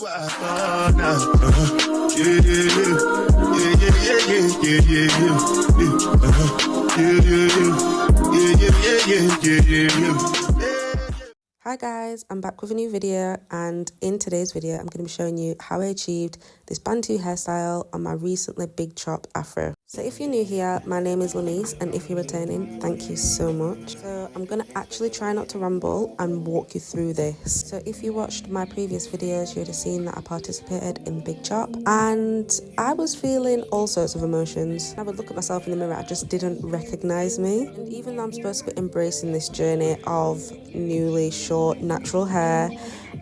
Hi guys, I'm back with a new video, and in today's video I'm going to be showing you how I achieved this Bantu hairstyle on my recently big chopped afro. So if you're new here, my name is Lemeis, and if you're returning, thank you so much. So I'm going to actually try not to ramble and walk you through this. So if you watched my previous videos, you would have seen that I participated in Big Chop, and I was feeling all sorts of emotions. I would look at myself in the mirror, I just didn't recognise me. And even though I'm supposed to be embracing this journey of newly short natural hair,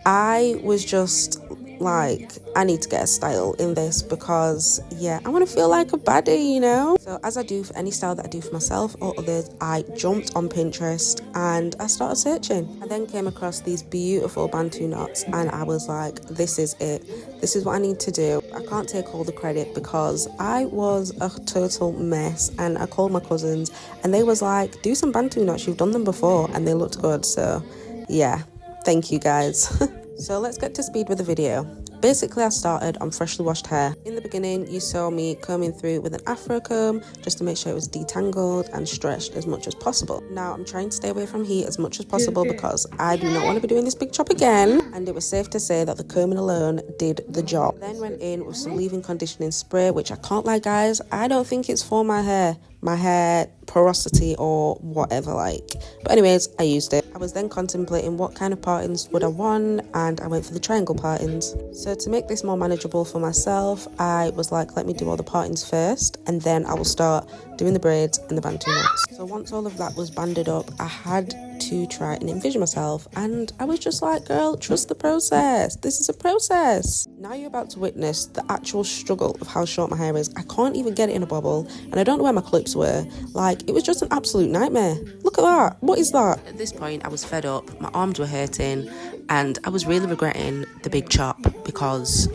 I was just like, I need to get a style in this because yeah, I want to feel like a baddie, you know. So as I do for any style that I do for myself or others, I jumped on Pinterest and I started searching. I then came across these beautiful Bantu knots and I was like, this is it, this is what I need to do. I can't take all the credit because I was a total mess, and I called my cousins and they was like, do some Bantu knots, you've done them before and they looked good. So yeah, thank you guys. So let's get to speed with the video. Basically, I started on freshly washed hair. In the beginning, you saw me combing through with an Afro comb just to make sure it was detangled and stretched as much as possible. Now, I'm trying to stay away from heat as much as possible because I do not want to be doing this big chop again. And it was safe to say that the combing alone did the job. Then went in with some leave-in conditioning spray, which I can't lie, guys, I don't think it's for my hair porosity or whatever, like. But anyways, I used it. I was then contemplating what kind of partings would I want, and I went for the triangle partings. So to make this more manageable for myself, I was like, let me do all the partings first, and then I will start doing the braids and the Bantu knots. So once all of that was banded up, I had to try and envision myself, and I was just like, girl, trust the process. This is a process. Now you're about to witness the actual struggle of how short my hair is. I can't even get it in a bobble, and I don't know where my clips were. Like, it was just an absolute nightmare. Look at that. What is that? At this point, I was fed up. My arms were hurting, and I was really regretting the big chop because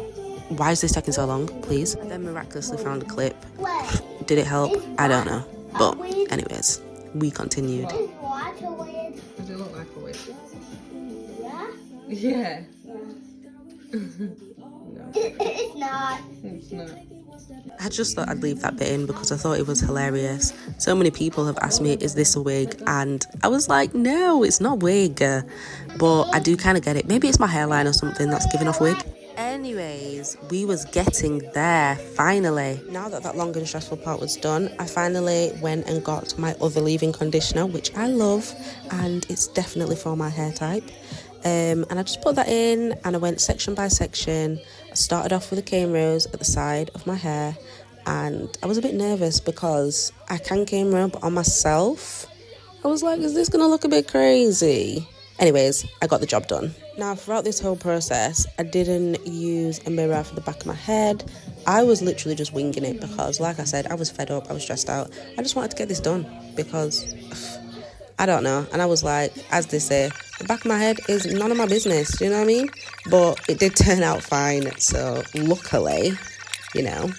why is this taking so long, please? I then miraculously found a clip. Did it help? I don't know. But anyways, we continued. Does it look like a wig? Yeah? Yeah. No. It's not. It's not. I just thought I'd leave that bit in because I thought it was hilarious. So many people have asked me, is this a wig? And I was like, no, it's not wig. But I do kind of get it. Maybe it's my hairline or something that's giving off wig. Anyways, we was getting there, finally. Now that that long and stressful part was done, I finally went and got my other leave-in conditioner, which I love, and it's definitely for my hair type. And I just put that in, and I went section by section. I started off with a cane rose at the side of my hair, and I was a bit nervous because I can cane row, but on myself, I was like, is this gonna look a bit crazy? Anyways, I got the job done. Now, throughout this whole process, I didn't use a mirror for the back of my head. I was literally just winging it because, like I said, I was fed up, I was stressed out. I just wanted to get this done because, I don't know. And I was like, as they say, the back of my head is none of my business, you know what I mean? But it did turn out fine, so luckily, you know.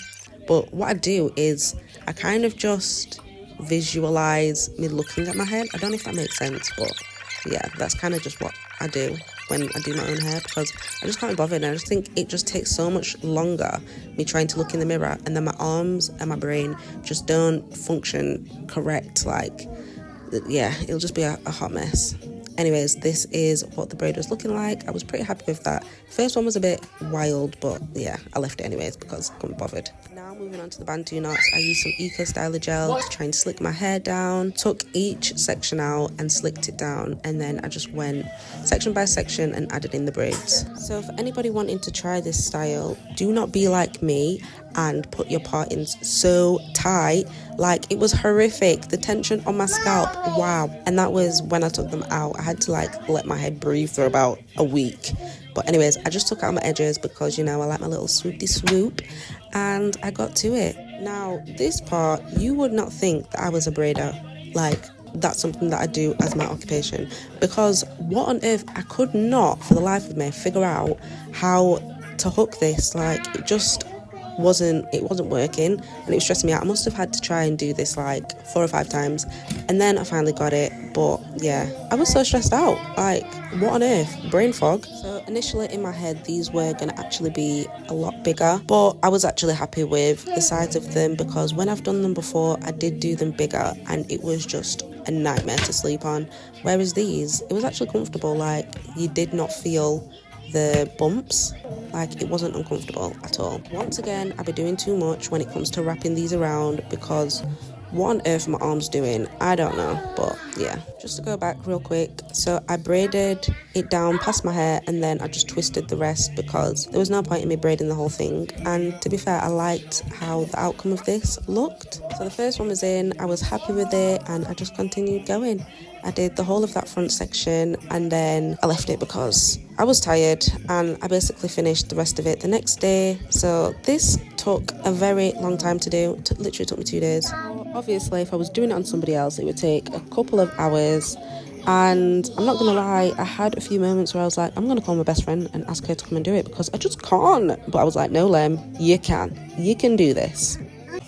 But what I do is I kind of just visualise me looking at my head. I don't know if that makes sense, but yeah, that's kind of just what I do when I do my own hair because I just can't be bothered, and I just think it just takes so much longer me trying to look in the mirror, and then my arms and my brain just don't function correct. Like, yeah, it'll just be a hot mess. Anyways, this is what the braid was looking like. I was pretty happy with that. First one was a bit wild, but yeah, I left it anyways because I couldn't be bothered. Now moving on to the Bantu knots, I used some Eco Styler gel to try and slick my hair down, took each section out and slicked it down, and then I just went section by section and added in the braids. So for anybody wanting to try this style, do not be like me and put your partings so tight. Like, it was horrific. The tension on my scalp, wow. And that was when I took them out. I had to like let my head breathe for about a week. But anyways, I just took out my edges because, you know, I like my little swoopty swoop, and I got to it. Now, this part, you would not think that I was a braider. Like, that's something that I do as my occupation, because what on earth, I could not for the life of me figure out how to hook this. Like, it just wasn't working, and it was stressing me out. I must have had to try and do this like 4 or 5 times, and then I finally got it. But yeah, I was so stressed out. Like, what on earth? Brain fog. So initially in my head, these were going to actually be a lot bigger, but I was actually happy with the size of them because when I've done them before, I did do them bigger and it was just a nightmare to sleep on. Whereas these, it was actually comfortable. Like, you did not feel the bumps. Like, it wasn't uncomfortable at all. Once again, I've been doing too much when it comes to wrapping these around because what on earth are my arms doing? I don't know, but yeah. Just to go back real quick, so I braided it down past my hair and then I just twisted the rest because there was no point in me braiding the whole thing. And to be fair, I liked how the outcome of this looked. So the first one was in, I was happy with it and I just continued going. I did the whole of that front section and then I left it because I was tired and I basically finished the rest of it the next day. So this took a very long time to do. It literally took me 2 days. Obviously, if I was doing it on somebody else, it would take a couple of hours. And I'm not gonna lie, I had a few moments where I was like, I'm gonna call my best friend and ask her to come and do it because I just can't. But I was like, no, Lem, you can do this.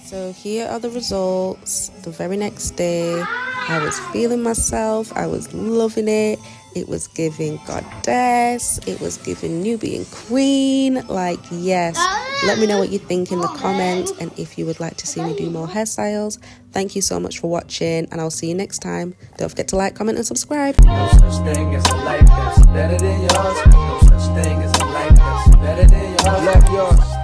So here are the results. The very next day, I was feeling myself. I was loving it. It was giving goddess. It was giving Nubian queen. Like, yes. Let me know what you think in the comments and if you would like to see me do more hairstyles. Thank you so much for watching and I'll see you next time. Don't forget to like, comment and subscribe. No such thing as a life that's better than yours. No such thing as a life that's better than yours. Love yours.